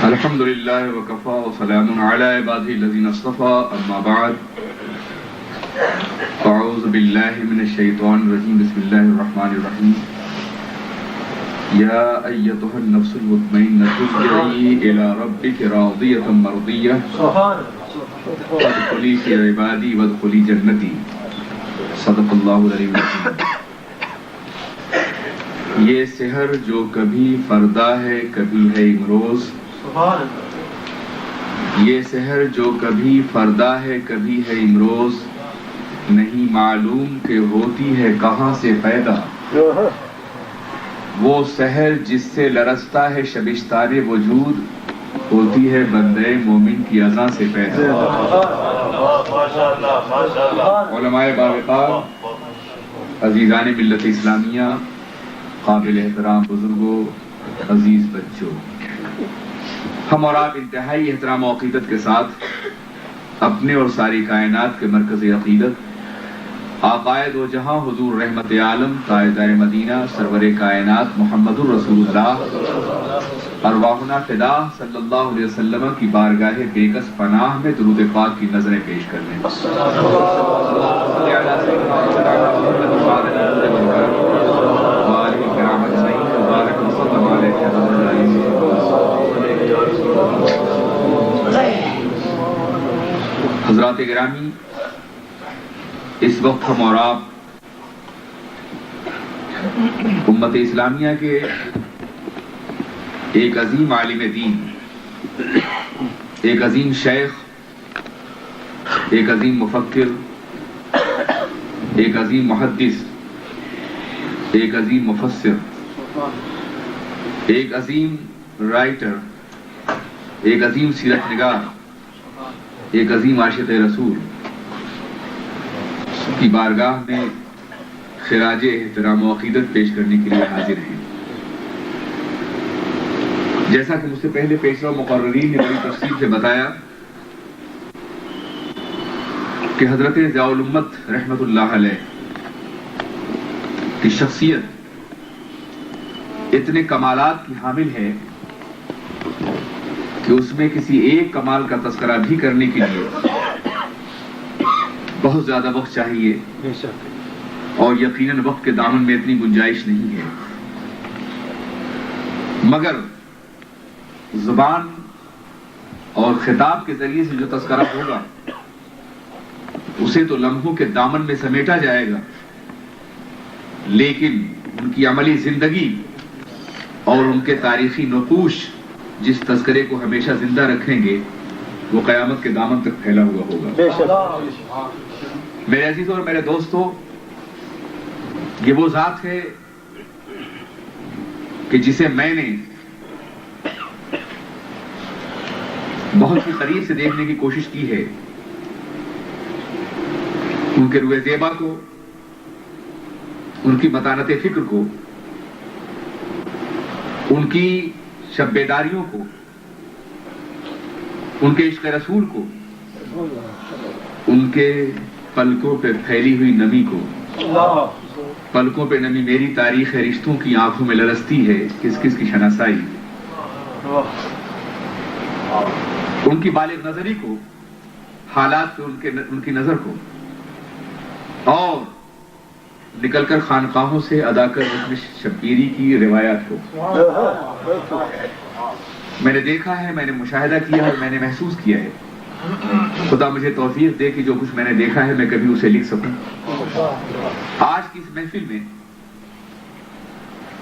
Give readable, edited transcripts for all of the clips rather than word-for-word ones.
الحمد للہ وکفا وسلام علی عبادہ الذین اصطفى اما بعد اعوذ باللہ من الشیطان الرجیم بسم اللہ الرحمن الرحیم یا ایتها النفس المطمئنة ارجعی الی ربک راضیۃ مرضیہ فادخلی فی عبادی وادخلی جنتی صدق اللہ العلی العظیم۔ یہ سحر جو کبھی فردا ہے کبھی ہے امروز، یہ سحر جو کبھی فردا ہے کبھی ہے امروز، نہیں معلوم کہ ہوتی ہے کہاں سے پیدا، وہ سحر جس سے لرزتا ہے شبستان وجود، ہوتی ہے بندے مومن کی اذان سے پیدا۔ علماء باوقار، عزیزان ملت اسلامیہ، قابل احترام بزرگوں، عزیز بچوں، ہم اور آپ انتہائی احترام و عقیدت کے ساتھ اپنے اور ساری کائنات کے مرکز عقیدت آقائے دو جہاں حضور رحمت عالم تاجدار مدینہ سرور کائنات محمد الرسول اللہ ارواحنا فدا صلی اللہ علیہ وسلم کی بارگاہ بےکس پناہ میں درود پاک کی نظریں پیش کرنے۔ حضرات گرامی، اس وقت ہم اور آپ امت اسلامیہ کے ایک عظیم عالم دین، ایک عظیم شیخ، ایک عظیم مفکر، ایک عظیم محدث، ایک عظیم مفسر، ایک عظیم رائٹر، ایک عظیم سیرت نگار، ایک عظیم عاشق رسول کی بارگاہ میں خراج احترام و عقیدت پیش کرنے کے لیے حاضر ہیں۔ جیسا کہ مجھ سے پہلے پیشوا مقررین نے بڑی تفصیل سے بتایا کہ حضرت ضیاء الامت رحمت اللہ علیہ کی شخصیت اتنے کمالات کی حامل ہے کہ اس میں کسی ایک کمال کا تذکرہ بھی کرنے کے لیے بہت زیادہ وقت چاہیے، اور یقیناً وقت کے دامن میں اتنی گنجائش نہیں ہے، مگر زبان اور خطاب کے ذریعے سے جو تذکرہ ہوگا اسے تو لمحوں کے دامن میں سمیٹا جائے گا، لیکن ان کی عملی زندگی اور ان کے تاریخی نقوش جس تذکرے کو ہمیشہ زندہ رکھیں گے وہ قیامت کے دامن تک پھیلا ہوا ہوگا۔ میرے عزیزوں اور میرے دوستوں، یہ وہ ذات ہے کہ جسے میں نے بہت ہی قریب سے دیکھنے کی کوشش کی ہے، ان کے روح زیبا کو، ان کی متانت فکر کو، ان کی شب بیداریوں کو، ان کے عشق رسول کو، ان کے پلکوں پہ پھیلی ہوئی نمی کو۔ پلکوں پہ نمی میری تاریخ رشتوں کی آنکھوں میں لرزتی ہے کس کس کی شناسائی، ان کی بالغ نظری کو، حالات پہ ان کی نظر کو، اور نکل کر خانقاہوں سے ادا کر رسم شبگیری کی روایات کو۔ میں نے دیکھا ہے، میں نے مشاہدہ کیا ہے، میں نے محسوس کیا ہے۔ خدا مجھے توفیق دے کہ جو کچھ میں نے دیکھا ہے میں کبھی اسے لکھ سکوں۔ آج کی اس محفل میں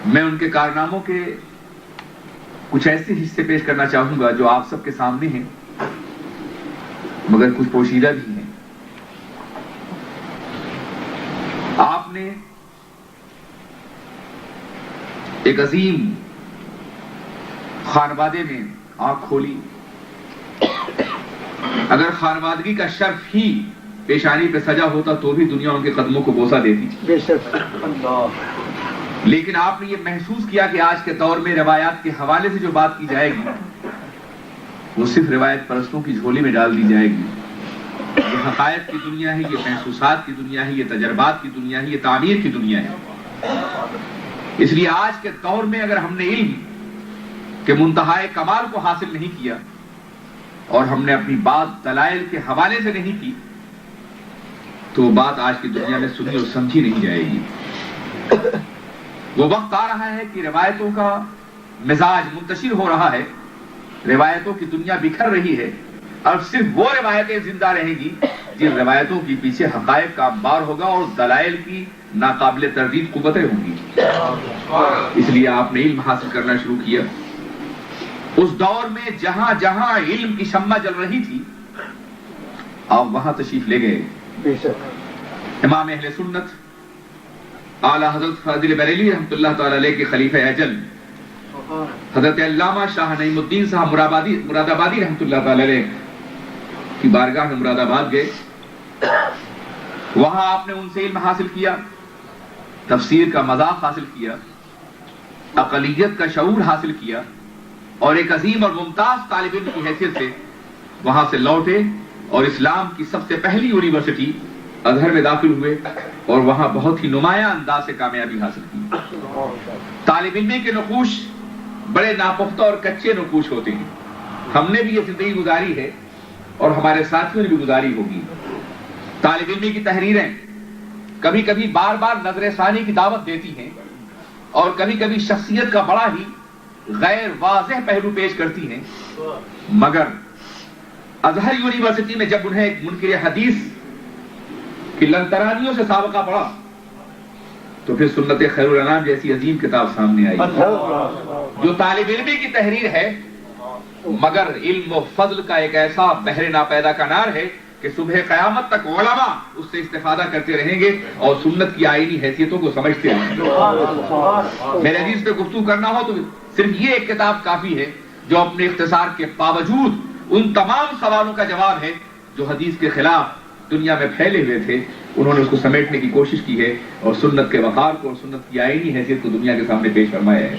میں ان کے کارناموں کے کچھ ایسے حصے پیش کرنا چاہوں گا جو آپ سب کے سامنے ہیں، مگر کچھ پوشیدہ بھی ہیں۔ آپ نے ایک عظیم خانوادے میں آنکھ کھولی، اگر خانوادگی کا شرف ہی پیشانی پہ سجا ہوتا تو بھی دنیا ان کے قدموں کو بوسہ دیتی، لیکن آپ نے یہ محسوس کیا کہ آج کے دور میں روایات کے حوالے سے جو بات کی جائے گی وہ صرف روایت پرستوں کی جھولی میں ڈال دی جائے گی۔ یہ حقائق کی دنیا ہے، یہ محسوسات کی دنیا ہے، یہ تجربات کی دنیا ہے، یہ تعمیر کی دنیا ہے۔ اس لیے آج کے دور میں اگر ہم نے علم کہ منتہائے کمال کو حاصل نہیں کیا اور ہم نے اپنی بات دلائل کے حوالے سے نہیں کی تو بات آج کی دنیا میں سنی اور سمجھی نہیں جائے گی۔ وہ وقت آ رہا ہے کہ روایتوں کا مزاج منتشر ہو رہا ہے، روایتوں کی دنیا بکھر رہی ہے، اب صرف وہ روایتیں زندہ رہیں گی جن روایتوں کے پیچھے حقائق کا انبار ہوگا اور دلائل کی ناقابل تردید قوتیں ہوں گی۔ اس لیے آپ نے علم حاصل کرنا شروع کیا۔ اس دور میں جہاں جہاں علم کی شمع جل رہی تھی آپ وہاں تشریف لے گئے۔ امام اہل سنت اعلی حضرت فاضل بریلوی رحمۃ اللہ تعالی علیہ کے خلیفہ اجل حضرت علامہ شاہ نعیم الدین صاحب مراد آبادی رحمۃ اللہ تعالی علیہ کی بارگاہ میں مراد آباد گئے۔ وہاں آپ نے ان سے علم حاصل کیا، تفسیر کا مذاق حاصل کیا، اقلیت کا شعور حاصل کیا اور ایک عظیم اور ممتاز طالب علم کی حیثیت سے وہاں سے لوٹے اور اسلام کی سب سے پہلی یونیورسٹی ازہر میں داخل ہوئے اور وہاں بہت ہی نمایاں انداز سے کامیابی حاصل کی۔ طالب علمی کے نقوش بڑے ناپختہ اور کچے نقوش ہوتے ہیں۔ ہم نے بھی یہ زندگی گزاری ہے اور ہمارے ساتھیوں نے بھی گزاری ہوگی۔ طالب علمی کی تحریریں کبھی کبھی بار بار نظر ثانی کی دعوت دیتی ہیں اور کبھی کبھی شخصیت کا بڑا ہی غیر واضح پہلو پیش کرتی ہیں، مگر ازہر یونیورسٹی میں جب انہیں ایک منکر حدیث کی لنترانیوں سے سابقہ پڑا تو پھر سنت خیر الانام جیسی عظیم کتاب سامنے آئی جو طالب علمی کی تحریر ہے مگر علم و فضل کا ایک ایسا بحر ناپیدا کنار ہے کہ صبح قیامت تک علماء اس سے استفادہ کرتے رہیں گے اور سنت کی آئینی حیثیتوں کو سمجھتے رہیں گے۔ میرے حدیث پہ گفتگو کرنا ہو تو صرف یہ ایک کتاب کافی ہے جو اپنے اختصار کے باوجود ان تمام سوالوں کا جواب ہے جو حدیث کے خلاف دنیا میں پھیلے ہوئے تھے، انہوں نے اس کو سمیٹنے کی کوشش کی ہے اور سنت کے وقار کو اور سنت کی آئینی حیثیت کو دنیا کے سامنے پیش فرمایا ہے۔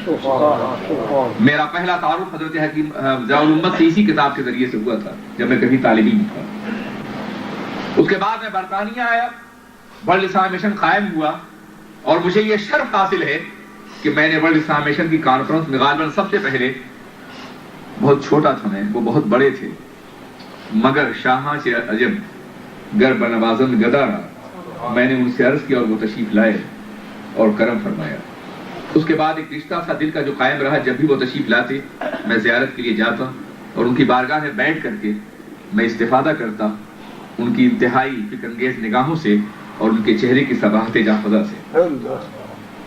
میرا پہلا تعارف حضرت حکیم ضیاء الامت سے اسی کتاب کے ذریعے سے ہوا تھا جب میں کبھی طالب علم تھا۔ اس کے بعد میں برطانیہ آیا، ورلڈ اسلام مشن قائم ہوا اور مجھے یہ شرف حاصل ہے کہ میں نے ورلڈ اسلام مشن کی کانفرنس میں غالباً سب سے پہلے، بہت چھوٹا تھا میں، وہ بہت بڑے تھے مگر شاہاں سے عجب گر بنوازن گدا رہا، میں نے ان سے عرض کیا اور وہ تشریف لائے اور کرم فرمایا۔ اس کے بعد ایک رشتہ تھا دل کا جو قائم رہا، جب بھی وہ تشریف لاتے میں زیارت کے لیے جاتا اور ان کی بارگاہ میں بیٹھ کر کے میں استفادہ کرتا ان کی انتہائی فکر انگیز نگاہوں سے اور ان کے چہرے کی صباحت جافزہ سے۔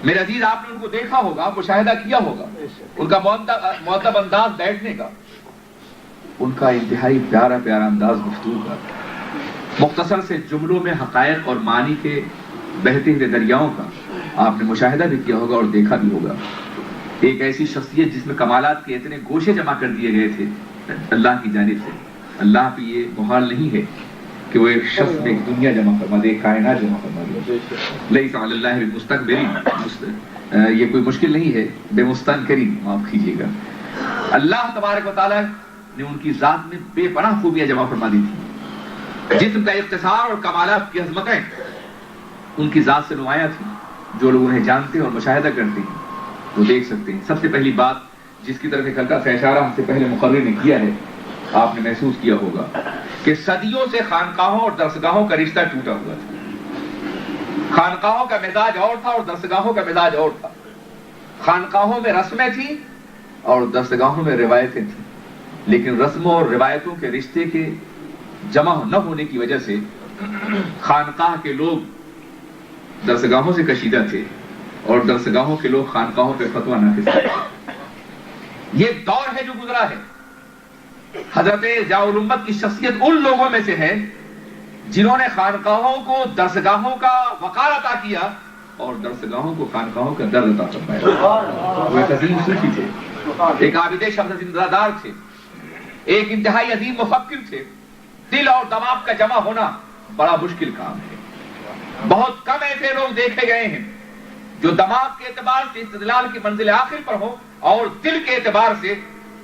میرے عزیز آپ نے ان کو دیکھا ہوگا، مشاہدہ کیا ہوگا، ان کا مؤدب انداز بیٹھنے کا، ان کا انتہائی پیارا پیارا انداز گفتگو کا، مختصر سے جملوں میں حقائق اور معنی کے بہتے ہوئے دریاؤں کا آپ نے مشاہدہ بھی کیا ہوگا اور دیکھا بھی ہوگا۔ ایک ایسی شخصیت جس میں کمالات کے اتنے گوشے جمع کر دیے گئے تھے اللہ کی جانب سے۔ اللہ پہ یہ محال نہیں ہے کہ وہ ایک شخص میں ایک دنیا جمع فرما دے، ایک کائنات جمع فرما دے۔ لیس علی اللہ بمستكبر، یہ کوئی مشکل نہیں ہے، بے مستنکرین، معاف کیجیے گا۔ اللہ تبارک و تعالیٰ نے ان کی ذات میں بے پناہ خوبیاں جمع فرما دی تھی۔ جسم کا اختصار اور کمالات کی عظمتیں ان کی ذات سے نمایاں تھی۔ جو لوگ انہیں جانتے ہیں اور مشاہدہ کرتے ہیں وہ دیکھ سکتے ہیں۔ سب سے پہلی بات جس کی طرف ایک ہلکا سا اشارہ ہم سے پہلے مقرر نے کیا ہے، آپ نے محسوس کیا ہوگا کہ صدیوں سے خانقاہوں اور درسگاہوں کا رشتہ ٹوٹا ہوا تھا۔ خانقاہوں کا مزاج اور تھا اور درسگاہوں کا مزاج اور تھا۔ خانقاہوں میں رسمیں تھیں اور درسگاہوں میں روایتیں تھیں، لیکن رسموں اور روایتوں کے رشتے کے جمع نہ ہونے کی وجہ سے خانقاہ کے لوگ درسگاہوں سے کشیدہ تھے اور درسگاہوں کے لوگ خانقاہوں پہ فتویٰ نافذ تھے۔ یہ دور ہے جو گزرا ہے۔ حضرت ضیاء الامت کی شخصیت ان لوگوں میں سے ہے جنہوں نے خانقاہوں کو درسگاہوں کا وقار عطا کیا اور درسگاہوں کو خانقاہوں کا درد عطا فرمایا۔ وہ ایک عظیم صوفی تھے، ایک عابد شخص زندہ دار تھے، ایک انتہائی عظیم مفکر تھے۔ دل اور دماغ کا جمع ہونا بڑا مشکل کام ہے۔ بہت کم ایسے لوگ دیکھے گئے ہیں جو دماغ کے اعتبار سے استدلال کی منزل آخر پر ہو اور دل کے اعتبار سے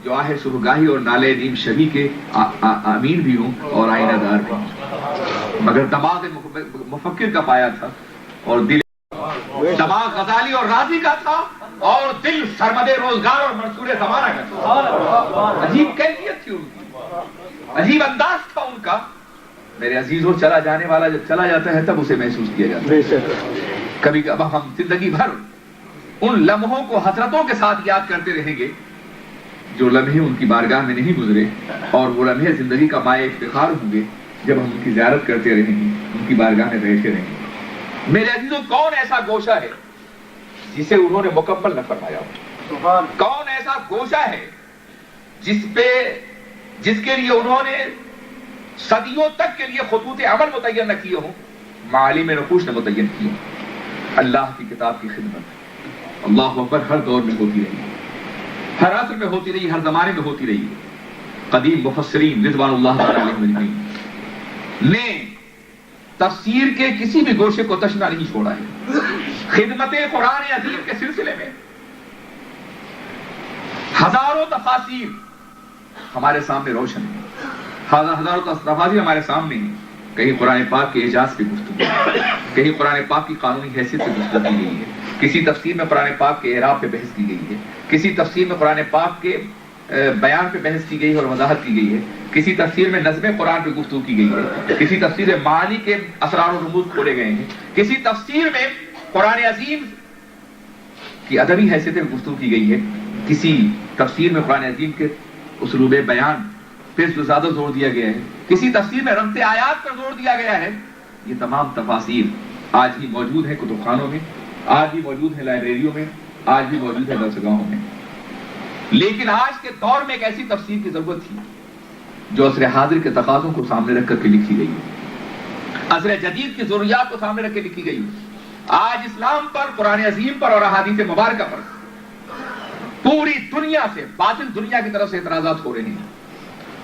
جو آہ صبحگاہی اور نالے نیم شبی کے امین بھی ہوں اور آئینہ دار بھی ہوں۔ مگر دماغ مفکر کا پایا تھا اور دل دماغ غزالی اور رازی کا تھا اور دل سرمد روزگار اور منصور زمانہ کا تھا. عجیب کیفیت تھی ان کی, عجیب انداز تھا ان کا. میرے عزیزوں, چلا جانے والا جب چلا جاتا ہے تب اسے محسوس کیا جاتا ہے. کبھی کبھی ہم زندگی بھر ان لمحوں کو حسرتوں کے ساتھ یاد کرتے رہیں گے جو لمحے ان کی بارگاہ میں نہیں گزرے, اور وہ لمحے زندگی کا مائع افتخار ہوں گے جب ہم ان کی زیارت کرتے رہیں گے, ان کی بارگاہ میں بیٹھے رہیں گے. میرے عزیزوں, کون ایسا گوشہ ہے جسے انہوں نے مکمل نہ فرمایا ہو؟ کون ایسا گوشہ ہے جس کے لیے انہوں نے صدیوں تک کے لیے خطوط عمل متعین نہ کیے ہوں, معالم نقوش نے متعین کیے ہوں؟ اللہ کی کتاب کی خدمت اللہ اکبر ہر دور میں ہوتی رہی, ہر عصر میں ہوتی رہی, ہر زمانے میں ہوتی رہی. قدیم مفسرین رضوان اللہ علیہم نے تفسیر کے کسی بھی گوشے کو تشنا نہیں چھوڑا ہے. خدمت قرآن عظیم کے سلسلے میں ہزاروں تفاسیر ہمارے سامنے روشن ہیں, ہزاروں تفاسیر ہمارے سامنے ہیں. کہیں قرآن پاک کے اعجاز پہ گفتگو, کہیں قرآن پاک کی قانونی حیثیت پہ گفتگو کی گئی ہے, کسی تفسیر میں قرآن پاک کے اعراب پہ بحث کی گئی ہے, کسی تفسیر میں قرآن پاک کے بیان پہ بحث کی گئی ہے اور وضاحت کی گئی ہے, کسی تفسیر میں نظم قرآن پہ گفتگو کی گئی ہے, کسی تفسیر میں معانی کے اسرار و رموز کھولے گئے ہیں, کسی تفسیر میں قرآن عظیم کی ادبی حیثیت پہ گفتگو کی گئی ہے, کسی تفسیر میں قرآن عظیم کے اسلوب بیان پہ زیادہ زور دیا گیا ہے, کسی تفسیر میں ربط آیات پر زور دیا گیا ہے. یہ تمام تفاسیر آج بھی موجود ہیں کتب خانوں میں, آج بھی موجود ہیں لائبریریوں میں, آج بھی موجود ہے درسگاہوں میں. لیکن آج کے دور میں ایک ایسی تفسیر کی ضرورت تھی جو عصر حاضر کے تقاضوں کو سامنے رکھ کر کے لکھی گئی ہے, عصر جدید کی ضروریات کو سامنے رکھ کے لکھی گئی ہے. آج اسلام پر, قرآن عظیم پر اور احادیث مبارکہ پر پوری دنیا سے, باطل دنیا کی طرف سے اعتراضات ہو رہے ہیں,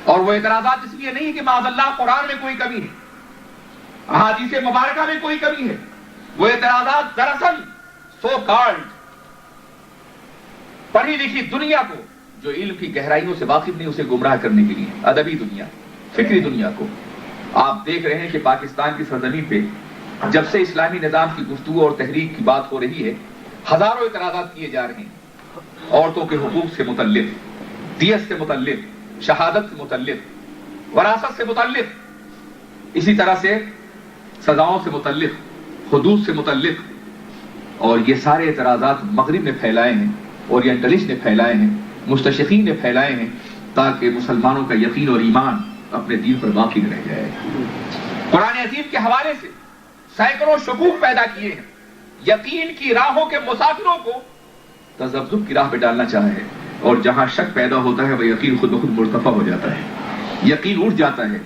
اور وہ اعتراضات اس لیے نہیں کہ معاذ اللہ قرآن میں کوئی کمی ہے, احادیث مبارکہ میں کوئی کمی ہے. وہ اعتراضات دراصل سو کالڈ پڑھی لکھی دنیا کو, جو علم کی گہرائیوں سے واقف نہیں, اسے گمراہ کرنے کے لیے, ادبی دنیا, فکری دنیا کو. آپ دیکھ رہے ہیں کہ پاکستان کی سرزمین پہ جب سے اسلامی نظام کی گفتگو اور تحریک کی بات ہو رہی ہے, ہزاروں اعتراضات کیے جا رہے ہیں, عورتوں کے حقوق سے متعلق, دیت سے متعلق, شہادت سے متعلق, وراثت سے متعلق, اسی طرح سے سزاؤں سے متعلق, حدود سے متعلق. اور یہ سارے اعتراضات مغرب نے پھیلائے ہیں, اورینٹلسٹ نے پھیلائے ہیں, مستشرقین نے پھیلائے ہیں, تاکہ مسلمانوں کا یقین اور ایمان اپنے دین پر باقی رہ جائے. قرآن عظیم کے حوالے سے سینکڑوں شکوک پیدا کیے ہیں, یقین کی راہوں کے مسافروں کو تذبذب کی راہ پہ ڈالنا چاہا ہے, اور جہاں شک پیدا ہوتا ہے وہ یقین خود بخود مرتفع ہو جاتا ہے, یقین اٹھ جاتا ہے.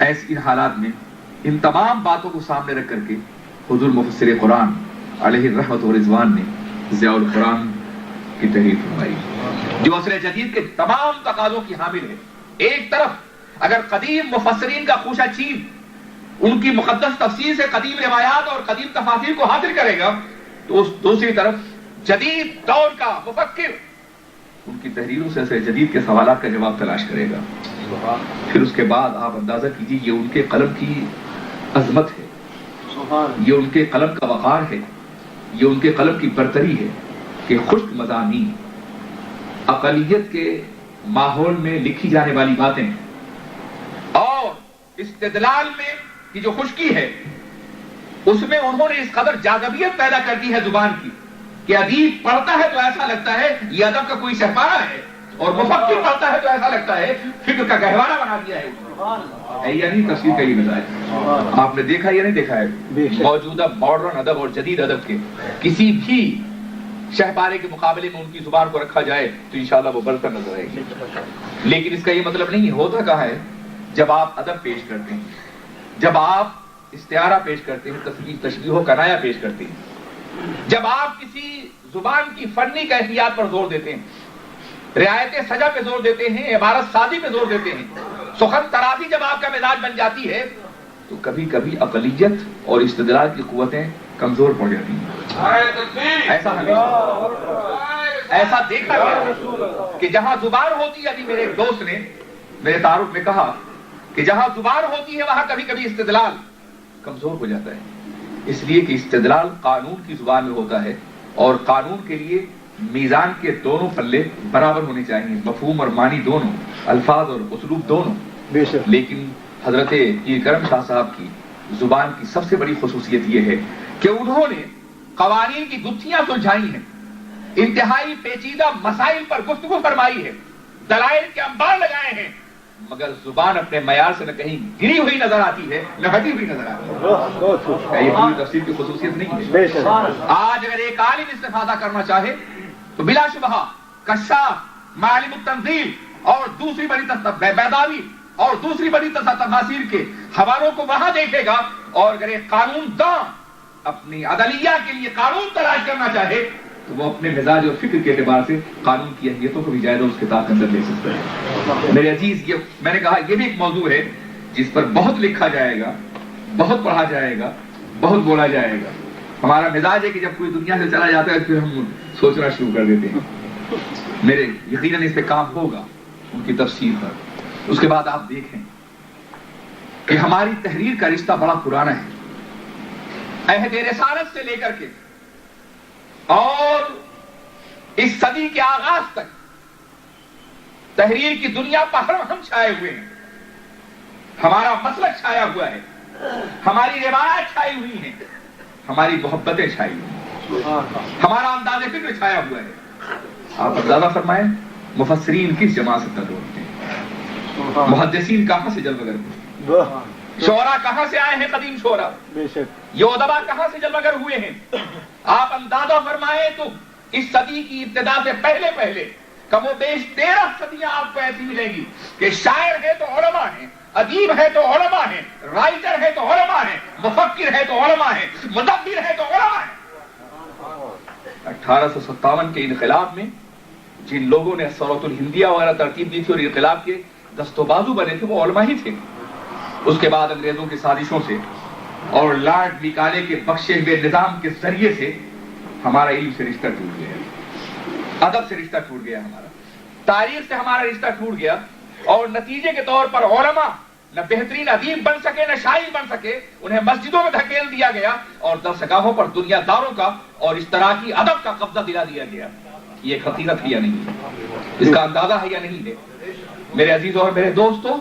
ایسے حالات میں ان تمام باتوں کو سامنے رکھ کر کے حضور مفسر قرآن علیہ الرحمت و رضوان نے ضیاء القرآن کی تحریر فرمائی, جو عصر جدید کے تمام تقاضوں کی حامل ہے. ایک طرف اگر قدیم مفسرین کا خوشہ چین ان کی مقدس تفسیر سے قدیم روایات اور قدیم تفاسیر کو حاصل کرے گا, تو اس دوسری طرف جدید دور کا مفکر ان کی تحریروں سے عصر جدید کے سوالات کا جواب تلاش کرے گا. پھر اس کے بعد آپ اندازہ کیجیے, یہ ان کے قلم کی عظمت ہے, یہ ان کے قلم کا وقار ہے, یہ ان کے قلم کی برتری ہے کہ خشک مضامین, اقلیت کے ماحول میں لکھی جانے والی باتیں اور استدلال میں کی جو خشکی ہے, اس میں انہوں نے اس قدر جاذبیت پیدا کر دی ہے زبان کی کہ ادیب پڑھتا ہے تو ایسا لگتا ہے یہ ادب کا کوئی شہپارہ ہے, اور مفکر پڑھتا ہے تو ایسا لگتا ہے فکر کا گہوارہ بنا دیا ہے. یعنی تفسیر کا یہ مزاج آپ نے دیکھا یا نہیں دیکھا ہے؟ موجودہ ماڈرن ادب اور جدید ادب کے کسی بھی شہپارے کے مقابلے میں ان کی زبان کو رکھا جائے تو انشاءاللہ وہ برتر نظر آئے گی. لیکن اس کا یہ مطلب نہیں ہوتا کہا ہے, جب آپ ادب پیش کرتے ہیں, جب آپ استعارہ پیش کرتے ہیں, تشبیہ و کنایہ پیش کرتے ہیں, جب آپ کسی زبان کی فنی کیفیات پر زور دیتے ہیں, رعایت سجا پہ زور دیتے ہیں, عبارت سازی پہ زور دیتے ہیں, سخن ترازی جب آپ کا مزاج بن جاتی ہے, تو کبھی کبھی اقلیت اور استدلال کی قوتیں کمزور پڑ جاتی ہیں. ایسا دیکھا گیا کہ جہاں زبان ہوتی ہے, ابھی میرے ایک دوست نے میرے تعارف میں کہا کہ جہاں زبان ہوتی ہے وہاں کبھی کبھی استدلال کمزور ہو جاتا ہے. اس لیے کہ استدلال قانون کی زبان میں ہوتا ہے، اور قانون کے لیے میزان کے دونوں پلے برابر ہونے چاہیے، مفہوم اور معنی دونوں، الفاظ اور اسلوب دونوں۔ لیکن حضرت پیر کرم شاہ صاحب کی زبان کی سب سے بڑی خصوصیت یہ ہے کہ انہوں نے قوانین کی گتھیاں سلجھائی ہیں، انتہائی پیچیدہ مسائل پر گفتگو فرمائی ہے، دلائل کے انبار لگائے ہیں، مگر زبان اپنے معیار سے نہ کہیں گری ہوئی نظر آتی ہے نہ ہٹی ہوئی نظر آتی ہے۔ یہ پوری تفسیر کی خصوصیت نہیں ہے۔ آج اگر ایک عالم استفادہ کرنا چاہے تو بلا شبہ کشاف، معالم التنزیل اور دوسری بڑی بیداوی اور دوسری بڑی تفاسیر کے حوالوں کو وہاں دیکھے گا، اور اگر ایک قانون داں اپنی عدلیہ کے لیے قانون تلاش کرنا چاہے تو وہ اپنے مزاج اور فکر کے اعتبار سے قانون کی اہمیتوں کو بھی جائزہ اس کتاب کے اندر لے سکتا ہے۔ میرے عزیز، یہ میں نے کہا یہ بھی ایک موضوع ہے جس پر بہت لکھا جائے گا، بہت پڑھا جائے گا، بہت بولا جائے گا۔ ہمارا مزاج ہے کہ جب کوئی دنیا سے چلا جاتا ہے پھر ہم سوچنا شروع کر دیتے ہیں۔ میرے یقیناً اس پہ کام ہوگا ان کی تفسیر پر۔ اس کے بعد آپ دیکھیں کہ ہماری تحریر کا رشتہ بڑا پرانا ہے، عہد رسالت سے لے کر کے اور اس صدی کے آغاز تک تحریر کی دنیا پر ہم چھائے ہوئے ہیں، ہمارا مسلک چھایا ہوا ہے، ہماری روایات چھائی ہوئی ہیں، ہماری محبتیں چھائی ہوئی ہیں، ہمارا انداز فکر چھایا ہوا ہے۔ آپ اندازہ فرمائیں مفسرین کس جماعت سے تعلق رکھتے ہیں، محدثین کہاں سے جلوگر ہوئے، شعراء کہاں سے آئے ہیں، قدیم شعراء، یہ ادبا کہاں سے جلوگر ہوئے ہیں۔ آپ اندازہ فرمائیں تو اس صدی کی ابتدا سے پہلے کم و بیش 13 صدیاں آپ کو ایسی ملیں گی کہ شاعر ہے تو علماء ہیں، ادیب ہے تو علماء ہیں، رائٹر ہے تو علماء ہیں، مفکر ہے تو علماء ہیں، مدبر ہے تو علماء ہیں۔ 1857 کے انقلاب میں جن لوگوں نے ثورۃ الہندیہ وغیرہ ترتیب دی تھی اور انقلاب کے دست و بازو بنے تھے وہ علماء ہی تھے۔ اس کے بعد انگریزوں کی سازشوں سے اور لارڈ میکالے کے بخشے ہوئے نظام کے ذریعے سے ہمارا علم سے رشتہ ٹوٹ گیا، ادب سے رشتہ ٹوٹ گیا، ہمارا تاریخ سے ہمارا رشتہ ٹوٹ گیا، اور نتیجے کے طور پر علماء نہ بہترین ادیب بن سکے نہ شاعر بن سکے، انہیں مسجدوں میں دھکیل دیا گیا اور درسگاہوں پر دنیا داروں کا اور اشتراکی ادب کا قبضہ دلا دیا گیا۔ یہ ایک حقیقت ہے یا نہیں ہے؟ اس کا اندازہ ہے یا نہیں ہے؟ میرے عزیزوں اور میرے دوستوں،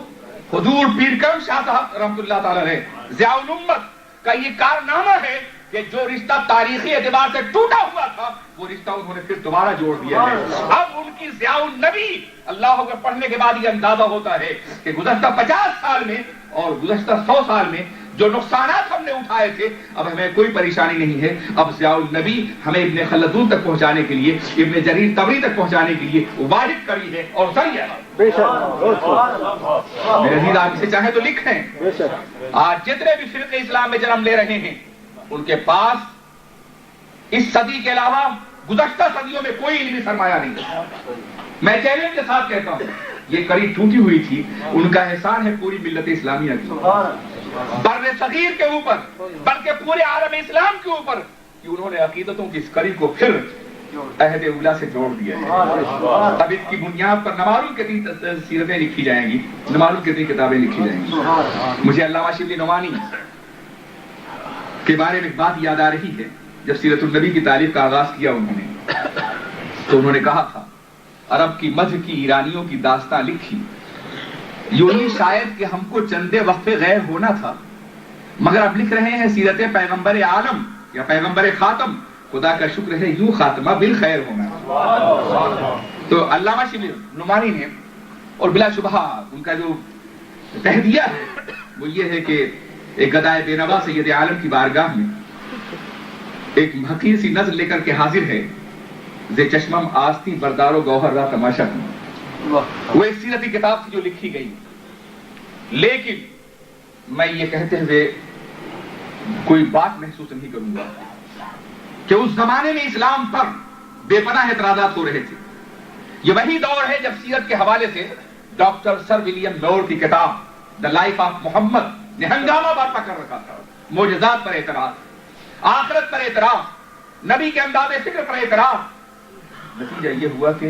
حضور پیر کرم شاہ صاحب رحمۃ اللہ تعالی علیہ ضیاء الامت کا یہ کارنامہ ہے کہ جو رشتہ تاریخی اعتبار سے ٹوٹا ہوا تھا وہ رشتہ انہوں نے پھر دوبارہ جوڑ دیا ہے۔ اب ان کی ضیاء النبی اللہ کو پڑھنے کے بعد یہ اندازہ ہوتا ہے کہ گزشتہ 50 سال میں اور گزشتہ 100 سال میں جو نقصانات ہم نے اٹھائے تھے اب ہمیں کوئی پریشانی نہیں ہے۔ اب ضیاء النبی ہمیں ابن خلدون تک پہنچانے کے لیے، ابن جریر طبری تک پہنچانے کے لیے واجب کری ہے اور ذریعہ ہے۔ میرے عزیز، آپ اسے چاہیں تو لکھیں، آج جتنے بھی فرقے اسلام میں جنم لے رہے ہیں ان کے پاس اس صدی کے علاوہ گزشتہ صدیوں میں کوئی علمی سرمایہ نہیں۔ میں چیلنج کے ساتھ کہتا ہوں یہ کڑی ٹوٹی ہوئی تھی، ان کا احسان ہے پوری ملت اسلامیہ کی، بر صغیر کے اوپر بلکہ پورے عالم اسلام کے اوپر، کہ انہوں نے عقیدتوں کی اس کڑی کو پھر عہد اولا سے جوڑ دیا ہے۔ اب اس کی بنیاد پر نمالوں کتنی سیرتیں لکھی جائیں گی، نمالوں کتنی کتابیں لکھی جائیں گی۔ مجھے علامہ شبلی نعمانی کے بارے میں ایک بات یاد آ رہی ہے، جب سیرت النبی کی تعریف کا آغاز کیا انہوں نے تو انہوں نے کہا تھا عرب کی مدح کی ایرانیوں کی داستاں لکھی، یوں ہی شاید کہ ہم کو چندے وقفے غیر ہونا تھا، مگر اب لکھ رہے ہیں سیرت پیغمبر عالم یا پیغمبر خاتم، خدا کا شکر ہے یوں خاتمہ بالخیر ہونا۔ تو علامہ شبلی نعمانی نے، اور بلا شبہ ان کا جو تہدیہ ہے وہ یہ ہے کہ ایک گدائے بے نوا سید عالم کی بارگاہ میں ایک حقیر سی نظر لے کر کے حاضر ہے، زے چشمم آستی بردار و گوہر را تماشا کروں، وہ ایک سیرتی کتاب تھی جو لکھی گئی۔ لیکن میں یہ کہتے ہوئے کوئی بات محسوس نہیں کروں گا کہ اس زمانے میں اسلام پر بے پناہ اعتراضات ہو رہے تھے۔ یہ وہی دور ہے جب سیرت کے حوالے سے ڈاکٹر سر ولیم مور کی کتاب دا لائف آف محمد نے ہنگامہ برپا کر رکھا تھا۔ معجزات پر اعتراض، آخرت پر اعتراض، نبی کے انداز فکر پر اعتراض۔ نتیجہ یہ ہوا کہ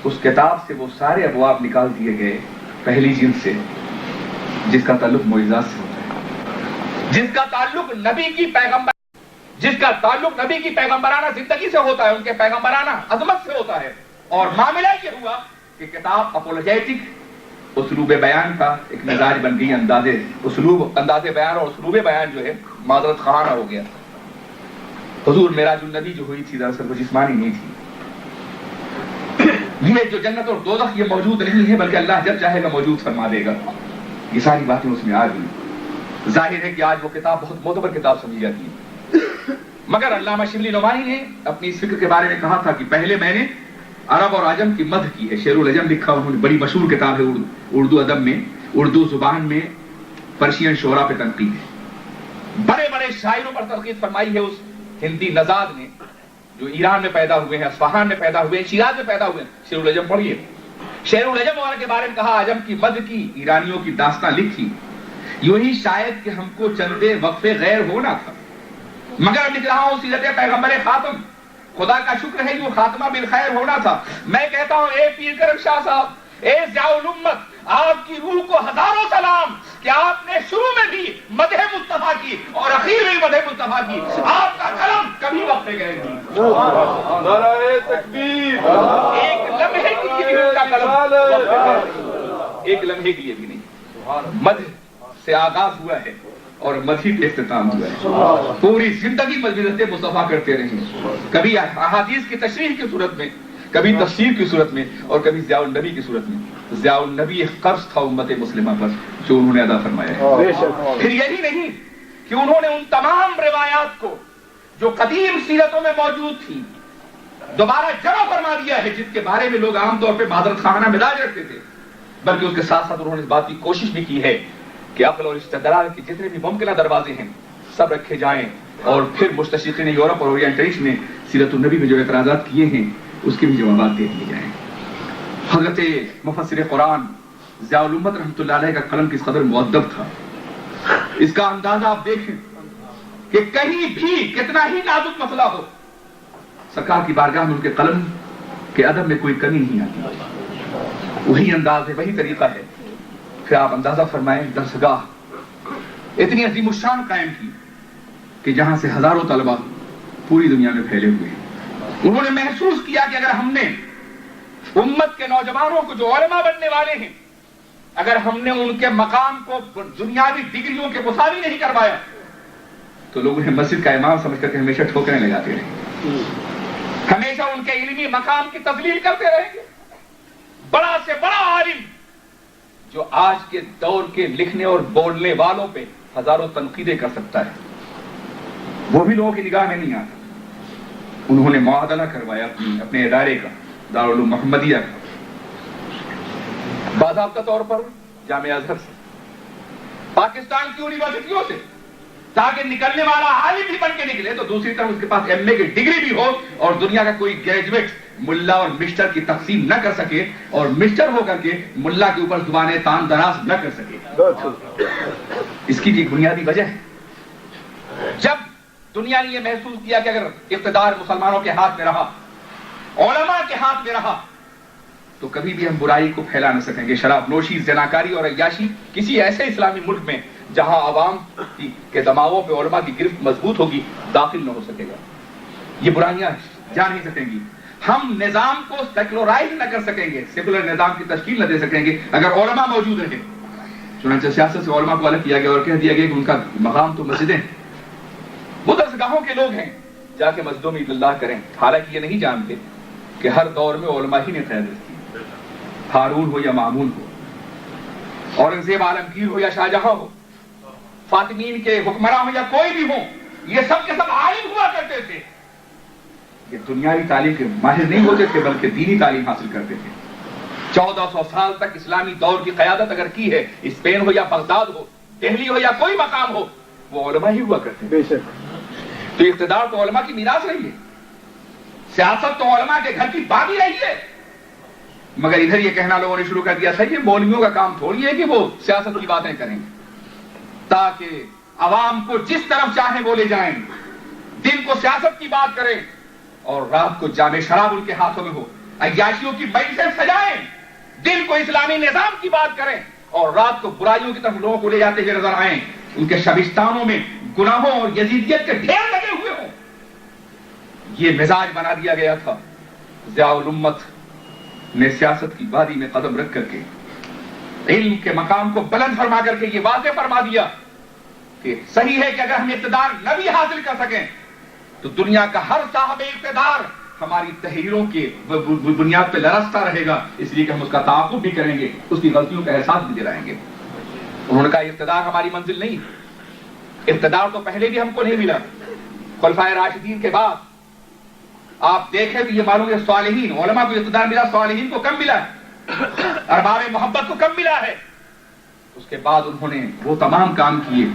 اس کتاب سے وہ سارے ابواب نکال دیے گئے پہلی جلد سے، جس کا تعلق معجزات سے ہوتا ہے، جس کا تعلق نبی کی پیغمبر جس کا تعلق نبی کی پیغمبرانہ زندگی سے ہوتا ہے، ان کے پیغمبرانہ عظمت سے ہوتا ہے. اور معاملہ یہ ہوا کہ کتاب اپولوجیٹک اسلوب بیان کا ایک مزاج بن گئی. انداز بیان اور اسلوب بیان جو ہے معذرت خواہانہ ہو گیا. حضور معراج النبی جو ہوئی تھی دراصل وہ جسمانی نہیں تھی. یہ جو جنت اور دوزخ یہ موجود نہیں ہے، بلکہ اللہ جب چاہے گا موجود فرما دے گا. یہ ساری باتیں اس میں آ گئی. ظاہر ہے کہ آج وہ کتاب بہت معتبر کتاب سمجھی جاتی ہے، مگر علامہ شبلی نعمانی نے اپنی اس فکر کے بارے میں کہا تھا کہ پہلے میں نے عرب اور عجم کی مدح کی ہے. شعر العجم لکھا انہوں نے، بڑی مشہور کتاب ہے اردو ادب میں، اردو زبان میں پرشین شعراء پہ تنقید ہے. بڑے بڑے شاعروں پر تنقید فرمائی ہے اس ہندی نژاد نے جو ایران میں پیدا ہوئے ہیں، اصفہان میں پیدا ہوئے ہیں، شیراز میں پیدا ہوئے ہیں. شعر العجم پڑھیے. شعر العجم والے کے بارے میں کہا عجم کی مدح کی، ایرانیوں کی داستاں لکھی، یوں ہی شاید کہ ہم کو چندے وقفے غیر ہونا تھا، مگر اب لکھ رہا ہوں سیرت پیغمبر خاتم. خدا کا شکر ہے جو خاتمہ بالخیر ہونا تھا. میں کہتا ہوں اے پیر کرم شاہ صاحب، اے ضیاء الامت، آپ کی روح کو ہزاروں سلام کہ آپ نے شروع میں بھی مدح مصطفیٰ کی اور اخیر میں مدح مصطفیٰ کی. آپ کا قلم کبھی وقفے گئے نہیں. نعرہ تکبیر. ایک لمحے کے لیے بھی ان کا قلم ایک لمحے کے لیے بھی نہیں. مدح سے آغاز ہوا ہے اور مدح پہ اختتام ہوا ہے. پوری زندگی مدح مصطفیٰ کرتے رہے، کبھی احادیث کی تشریح کی صورت میں، کبھی تفسیر کی صورت میں، اور کبھی ضیاء النبی کی صورت میں. ضیاء النبی ایک قرض تھا امت مسلمہ پر جو انہوں نے ادا فرمایا ہے. پھر یہی نہیں کہ انہوں نے ان تمام روایات کو جو قدیم سیرتوں میں موجود تھی دوبارہ جمع فرما دیا ہے، جس کے بارے میں لوگ عام طور پہ معذرت خواہانہ مزاج رکھتے تھے. بلکہ اس کے ساتھ ساتھ انہوں نے اس بات کی کوشش بھی کی ہے کہ عقل اور استدلال کے جتنے بھی ممکنہ دروازے ہیں سب رکھے جائیں، اور پھر مستشرقین یورپ اور اورینٹلسٹ نے سیرت النبی میں جو اعتراضات کیے ہیں اس کے بھی جوابات دے دیے جائیں. حضرت مفسر قرآن ضیاء الامت رحمۃ اللہ علیہ کا قلم کس قدر مؤدب تھا، اس کا اندازہ آپ دیکھیں کہ کہیں بھی کتنا ہی نازک مسئلہ ہو، سرکار کی بارگاہ میں ان کے قلم کے ادب میں کوئی کمی نہیں آتی. وہی انداز ہے، وہی طریقہ ہے. پھر آپ اندازہ فرمائیں درسگاہ اتنی عظیم الشان قائم کی کہ جہاں سے ہزاروں طلبہ پوری دنیا میں پھیلے ہوئے ہیں. انہوں نے محسوس کیا کہ اگر ہم نے امت کے نوجوانوں کو جو علماء بننے والے ہیں، اگر ہم نے ان کے مقام کو دنیاوی ڈگریوں کے مساوی نہیں کروایا تو لوگ انہیں مسجد کا امام سمجھ کر کے ہمیشہ ٹھوکریں لگاتے رہیں گے، ہمیشہ ان کے علمی مقام کی تذلیل کرتے رہیں گے. بڑا سے بڑا عالم جو آج کے دور کے لکھنے اور بولنے والوں پہ ہزاروں تنقیدیں کر سکتا ہے، وہ بھی لوگوں کی نگاہ میں نہیں آتا. انہوں نے معادلہ کروایا اپنے ادارے کا، دارالعلوم محمدیہ کا، باضابطہ طور پر جامعہ ازہر سے، پاکستان کی یونیورسٹیوں سے، تاکہ نکلنے والا عالم بھی بن کے نکلے تو دوسری طرف اس کے پاس ایم اے کی ڈگری بھی ہو اور دنیا کا کوئی گریجویٹ ملا اور مسٹر کی تقسیم نہ کر سکے اور مسٹر ہو کر کے ملا کے اوپر زبانیں تان دراز نہ کر سکے. اس کی ایک بنیادی وجہ ہے، جب دنیا نے یہ محسوس کیا کہ اگر اقتدار مسلمانوں کے ہاتھ میں رہا، علماء کے ہاتھ میں رہا، تو کبھی بھی ہم برائی کو پھیلا نہ سکیں گے. شراب نوشی، زناکاری اور عیاشی کسی ایسے اسلامی ملک میں جہاں عوام کے دماغوں پہ علماء کی گرفت مضبوط ہوگی داخل نہ ہو سکے گا. یہ برائیاں جا نہیں سکیں گی. ہم نظام کو سیکولرائز نہ کر سکیں گے، سیکولر نظام کی تشکیل نہ دے سکیں گے اگر علماء موجود رہے. چنانچہ سیاست سے علماء کو الگ کیا گیا اور کہہ دیا گیا کہ ان کا مقام تو مسجدیں، وہ درسگاہوں کے لوگ ہیں، جا کے مسجدوں میں اللہ کریں. حالانکہ یہ نہیں جانتے کہ ہر دور میں علماء ہی نے قیادت کی، ہارون ہو یا مامون ہو، اورنگزیب عالمگیر ہو یا شاہجہاں ہو، فاطمین کے حکمراں ہو یا کوئی بھی ہو، یہ سب کے سب عالم ہوا کرتے تھے. یہ دنیاوی تعلیم کے ماہر نہیں ہوتے تھے بلکہ دینی تعلیم حاصل کرتے تھے. 1400 سال تک اسلامی دور کی قیادت اگر کی ہے، اسپین ہو یا بغداد ہو، دہلی ہو یا کوئی مقام ہو، وہ علماء ہی ہوا کرتے ہیں. بے شک. تو اقتدار تو علماء کی میراث رہی ہے، سیاست تو علماء کے گھر کی باغی رہی ہے. مگر ادھر یہ کہنا لوگوں نے شروع کر دیا تھا، یہ مولویوں کا کام تھوڑی ہے کہ وہ سیاست کی باتیں کریں تاکہ عوام کو جس طرف چاہیں وہ لے جائیں، دن کو سیاست کی بات کریں اور رات کو جام شراب ان کے ہاتھوں میں ہو، عیاشیوں کی مجلسیں سجائیں، دن کو اسلامی نظام کی بات کریں اور رات کو برائیوں کی طرف لوگوں کو لے جاتے ہوئے نظر آئیں. ان کے شبستانوں میں گناہوں اور یزیدیت کے ڈھیر لگے ہوئے ہوں. یہ مزاج بنا دیا گیا تھا. ضیاء الامت نے سیاست کی وادی میں قدم رکھ کر کے علم کے مقام کو بلند فرما کر کے یہ واضح فرما دیا کہ صحیح ہے کہ اگر ہم اقتدار نہ بھی حاصل کر سکیں تو دنیا کا ہر صاحب اقتدار ہماری تحریروں کی بنیاد پہ لرزتا رہے گا، اس لیے کہ ہم اس کا تعاقب بھی کریں گے، اس کی غلطیوں کا احساس بھی دلائیں گے. انہوں نے کہا اقتدار ہماری منزل نہیں، اقتدار تو پہلے بھی ہم کو نہیں ملا. خلفائے راشدین کے بعد آپ دیکھیں تو یہ معلوم ہے صالحین علماء کو اقتدار ملا، صالحین کو کم ملا ہے، ارباب محبت کو کم ملا ہے. اس کے بعد انہوں نے وہ تمام کام کیے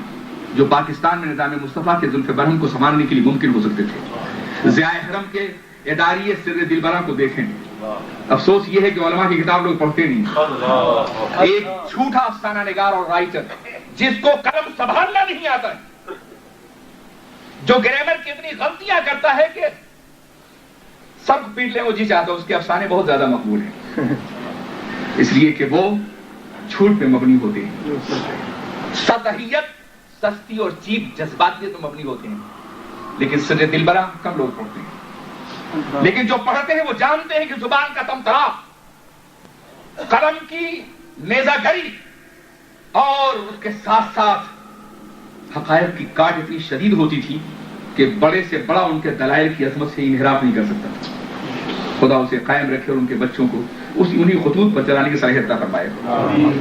جو پاکستان میں نظام مصطفیٰ کے زلف برہم کو سنبھالنے کے لیے ممکن ہو سکتے تھے. ضیاء حرم کے اداریہ سر دلبراں کو دیکھیں. افسوس یہ ہے کہ علماء کی کتاب لوگ پڑھتے نہیں. ایک جھوٹا افسانہ نگار اور رائٹر جس کو قلم سنبھالنا نہیں آتا ہے، جو گرامر کی اتنی غلطیاں کرتا ہے کہ سب پیٹ لیں وہ جی چاہتا ہے، اس کے افسانے بہت زیادہ مقبول ہیں اس لیے کہ وہ جھوٹ پہ مبنی ہوتے ہیں. سطحیت، سستی اور چیپ جذباتیت پہ مبنی ہوتے ہیں، لیکن سر دلبراں کم لوگ پڑھتے ہیں. لیکن جو پڑھتے ہیں وہ جانتے ہیں کہ زبان کا تمطراق، قلم کی نیزہ گری اور اس کے ساتھ ساتھ حقائق کی کاٹ اتنی شدید ہوتی تھی کہ بڑے سے بڑا ان کے دلائل کی عظمت سے انحراف نہیں کر سکتا. خدا اسے قائم رکھے اور ان کے بچوں کو انہی خطوط پر چلانے کی صلاحیت عطا فرمائے.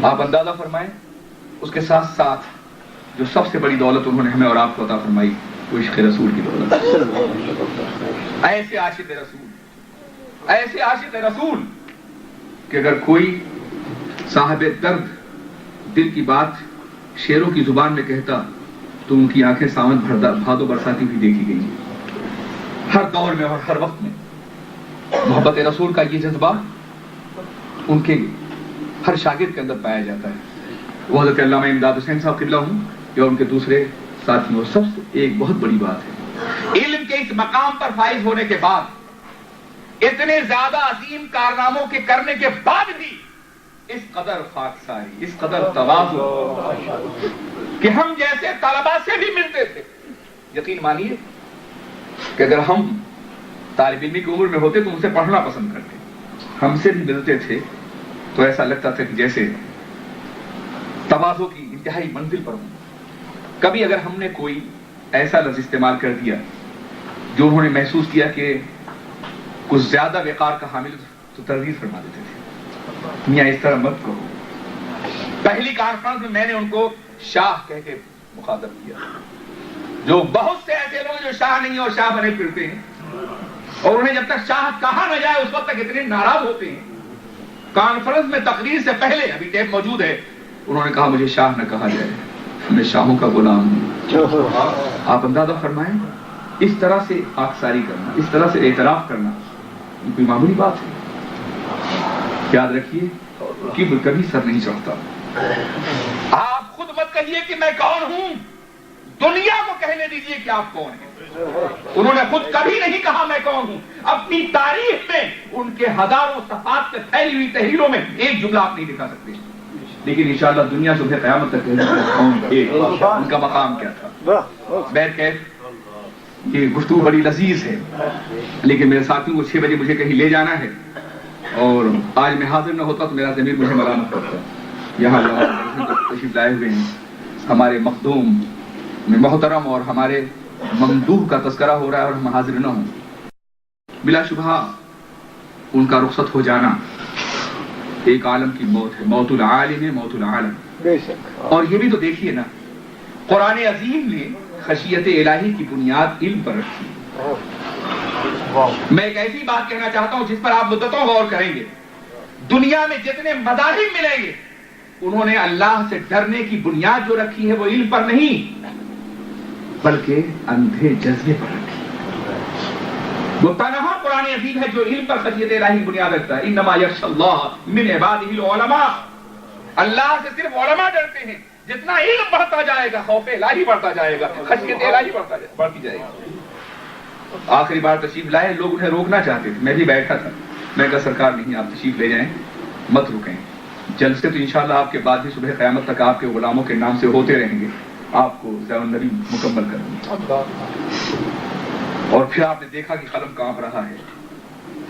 آپ اندازہ فرمائیں اس کے ساتھ ساتھ جو سب سے بڑی دولت انہوں نے ہمیں اور آپ کو عطا فرمائی وہ عشق رسول کی دولت. ایسے عاشق رسول، ایسے عاشق رسول کہ اگر کوئی صاحب درد دل کی بات شیروں کی زبان میں کہتا تو ان کی آنکھیں ساون بھادو برساتی ہوئی دیکھی گئی. ہر دور میں اور ہر وقت میں محبت رسول کا یہ جذبہ ان کے ہر شاگرد کے اندر پایا جاتا ہے. وہ حضرت علامہ امداد حسین صاحب قبلہ ہوں یا ان کے دوسرے ساتھیوں. سب سے ایک بہت بڑی بات ہے، علم کے اس مقام پر فائز ہونے کے بعد، اتنے زیادہ عظیم کارناموں کے کرنے کے بعد بھی اس قدر خاکساری، اس قدر تواضع کہ ہم جیسے طلباء سے بھی ملتے تھے. یقین مانیے کہ اگر ہم طالب علمی کی عمر میں ہوتے تو ان سے پڑھنا پسند کرتے. ہم سے بھی ملتے تھے تو ایسا لگتا تھا کہ جیسے تواضع کی انتہائی منزل پر ہوں. کبھی اگر ہم نے کوئی ایسا لفظ استعمال کر دیا جو انہوں نے محسوس کیا کہ کچھ زیادہ وقار کا حامل تو تردید فرما دیتے تھے، میاں اس طرح مت کہو. پہلی کانفرنس میں میں نے ان کو شاہ کہہ کے مخاطب کیا. جو بہت سے ایسے لوگ جو شاہ نہیں اور شاہ بنے پھرتے ہیں اور انہیں جب تک شاہ کہا نہ جائے اس وقت تک اتنے ناراض ہوتے ہیں. کانفرنس میں تقریر سے پہلے، ابھی ٹیپ موجود ہے، انہوں نے کہا مجھے شاہ نہ کہا جائے، میں شاہوں کا غلام ہوں. آپ اندازہ فرمائیں اس طرح سے خاکساری کرنا، اس طرح سے اعتراف کرنا کوئی معمولی بات ہے. یاد رکھیے کبر کبھی سر نہیں چڑھتا. آپ خود مت کہیے کہ میں کون ہوں، دنیا کو کہنے دیجئے کہ آپ کون ہیں. انہوں نے خود کبھی نہیں کہا میں کون ہوں. اپنی تاریخ میں ان کے ہزاروں صفحات سے پھیلی ہوئی تحریروں میں ایک جملہ آپ نہیں دکھا سکتے، لیکن انشاءاللہ دنیا سے قیامت تک کون تھے، ان کا مقام کیا تھا. بہرکیف یہ گفتگو بڑی لذیذ ہے، لیکن میرے ساتھیوں کو 6 بجے مجھے کہیں لے جانا ہے اور آج میں حاضر نہ ہوتا تو میرا ضمیر مجھے ملامت کرتا. یہاں تشریف لائے ہوئے ہیں ہمارے مخدوم میں محترم اور ہمارے ممدوح کا تذکرہ ہو رہا ہے اور ہم حاضر نہ ہوں. بلا شبہ ان کا رخصت ہو جانا ایک عالم کی موت ہے، موت العالم ہے، موت العالم. اور یہ بھی تو دیکھیے نا، قرآن عظیم نے خشیت الہی کی بنیاد علم پر رکھی. میں ایک ایسی بات کہنا چاہتا ہوں جس پر آپ مدتوں غور کریں گے. دنیا میں جتنے مذاہب ملیں گے انہوں نے اللہ سے ڈرنے کی بنیاد جو رکھی ہے وہ علم پر نہیں بلکہ اندھے جذبے پر رکھی. وہ تنہا قرآن عظیم ہے جو علم پر خشیت الہی کی بنیاد رکھتا ہے. انما یخشی اللہ من عبادہ العلماء. اللہ سے صرف علماء ڈرتے ہیں. جتنا علم بڑھتا جائے گا خوف الہی بڑھتا جائے گا، خشیت الہی بڑھتی جائے گی. آخری بار تشریف لائے، لوگ انہیں روکنا چاہتے تھے، میں بھی بیٹھا تھا. میں کہا سرکار نہیں، آپ تشریف لے جائیں، مت رکیں. جلسے تو انشاءاللہ آپ کے بعد بھی صبح قیامت تک آپ کے غلاموں کے نام سے ہوتے رہیں گے. آپ کو ضیاء النبی مکمل کریں گے. اور پھر آپ نے دیکھا کہ قلم کانپ رہا ہے،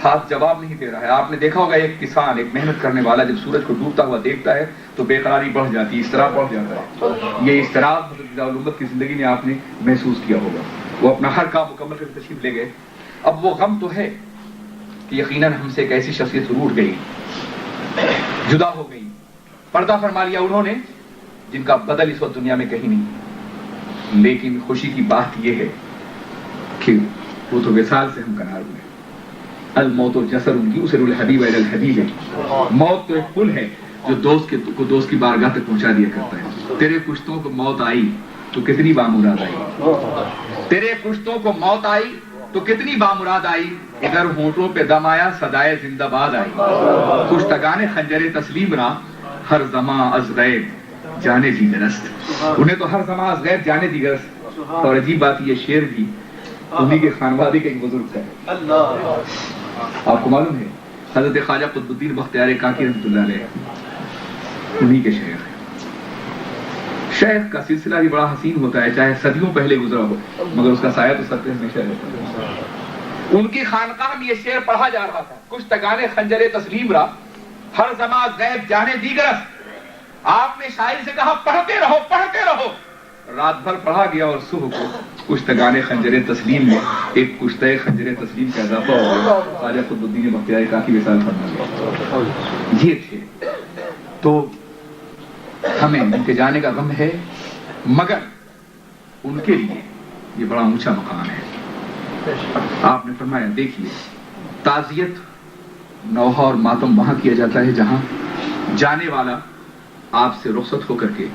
ہاتھ جواب نہیں دے رہا ہے. آپ نے دیکھا ہوگا ایک کسان، ایک محنت کرنے والا جب سورج کو ڈوبتا ہوا دیکھتا ہے تو بے قراری بڑھ جاتی ہے، اضطراب بڑھ جاتا ہے. یہ اضطراب حضرت امت کی زندگی میں آپ نے محسوس کیا ہوگا. وہ اپنا ہر کام مکمل کر کے تشریف لے گئے. اب وہ غم تو ہے کہ یقیناً ہم سے ایک ایسی شخصیت روٹ گئی، جدا ہو گئی، پردہ فرما لیا انہوں نے جن کا بدل اس وقت دنیا میں کہیں نہیں. لیکن خوشی کی بات یہ ہے کہ وہ تو وصال سے ہم کنار ہوئے. الموت الجسر ان کی اسر الحبیب الی الحبیب ہے. موت تو ایک پل ہے جو دوست کی بارگاہ تک پہنچا دیا کرتا ہے. تیرے کشتوں کو موت آئی تو کتنی بامراد آئی، تیرے کشتوں کو موت آئی تو کتنی بامراد آئی. ادھر ہونٹوں پہ دم آیا صدائے زندہ باد آئی. کشتگان خنجر تسلیم را ہر زماں از غیب جانے دی گرست. انہیں تو ہر زماں از غیب جانے دی گرست. اور عجیب بات یہ شعر بھی انہی کے خانوادے کا ایک بزرگ ہے. آپ کو معلوم ہے حضرت خواجہ قطب الدین بختیار کاکی رحمۃ اللہ علیہ انہی کے شیخ ہیں. شیخ کا سلسلہ بھی بڑا حسین ہوتا ہے، چاہے صدیوں پہلے گزرا ہو مگر اس کا سایہ تو سب پہ ہمیشہ رہتا ہے. ان کی خانقاہ میں یہ شعر پڑھا جا رہا تھا، کشتگان خنجر تسلیم را ہر زماں غیب جانے دیگرس. آپ نے شاعر سے کہا پڑھتے رہو پڑھتے رہو. رات بھر پڑھا گیا اور صبح کو کشتگان خنجر تسلیم میں ایک کشتہ خنجر تسلیم کا اضافہ ہو گیا. خواجہ قطب الدین بختیار کاکی وصال فرما گیا. یہ تھے. تو ہمیں ان کے جانے کا غم ہے مگر ان کے لیے یہ بڑا اونچا مقام ہے. آپ نے فرمایا دیکھیے تعزیت نوحہ اور ماتم وہاں کیا جاتا ہے جہاں جانے والا آپ سے رخصت ہو کر کے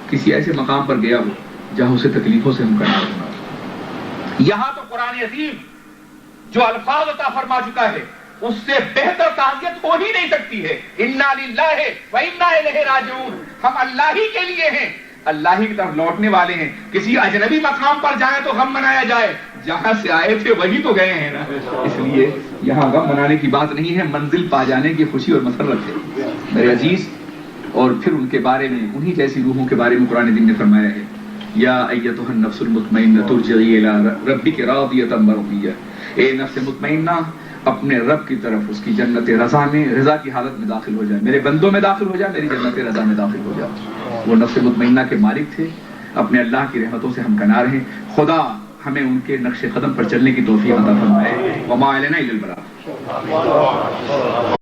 کسی ایسے مقام پر گیا ہو جہاں اسے تکلیفوں سے ہمکنار ہونا. یہاں تو قرآن عظیم جو الفاظ عطا فرما چکا ہے اس سے بہتر تعزیت ہو ہی نہیں سکتی ہے. انا للہ و انا الیہ راجعون. ہم اللہ ہی کے لیے ہیں، اللہ ہی کی طرف لوٹنے والے ہیں. کسی اجنبی مقام پر جائیں تو غم منایا جائے، جہاں سے آئے تھے وہی تو گئے ہیں نا. اس لیے یہاں غم منانے کی بات نہیں ہے، منزل پا جانے کی خوشی اور مسرت ہے میرے عزیز. اور پھر ان کے بارے میں انہی جیسی روحوں کے بارے میں قرآن دین نے فرمایا ہے یا ایتھا النفس المطمئنہ ترجعی الی ربک راضیۃ مرضیہ. اے نفس مطمئنہ اپنے رب کی طرف اس کی جنت رضا میں، رضا کی حالت میں داخل ہو جائے، میرے بندوں میں داخل ہو جائے، میری جنت رضا میں داخل ہو جائے. وہ نفس مطمئنہ کے مالک تھے، اپنے اللہ کی رحمتوں سے ہم کنار ہیں. خدا ہمیں ان کے نقش قدم پر چلنے کی توفیق عطا فرمائے. وما علینا الا البلاغ.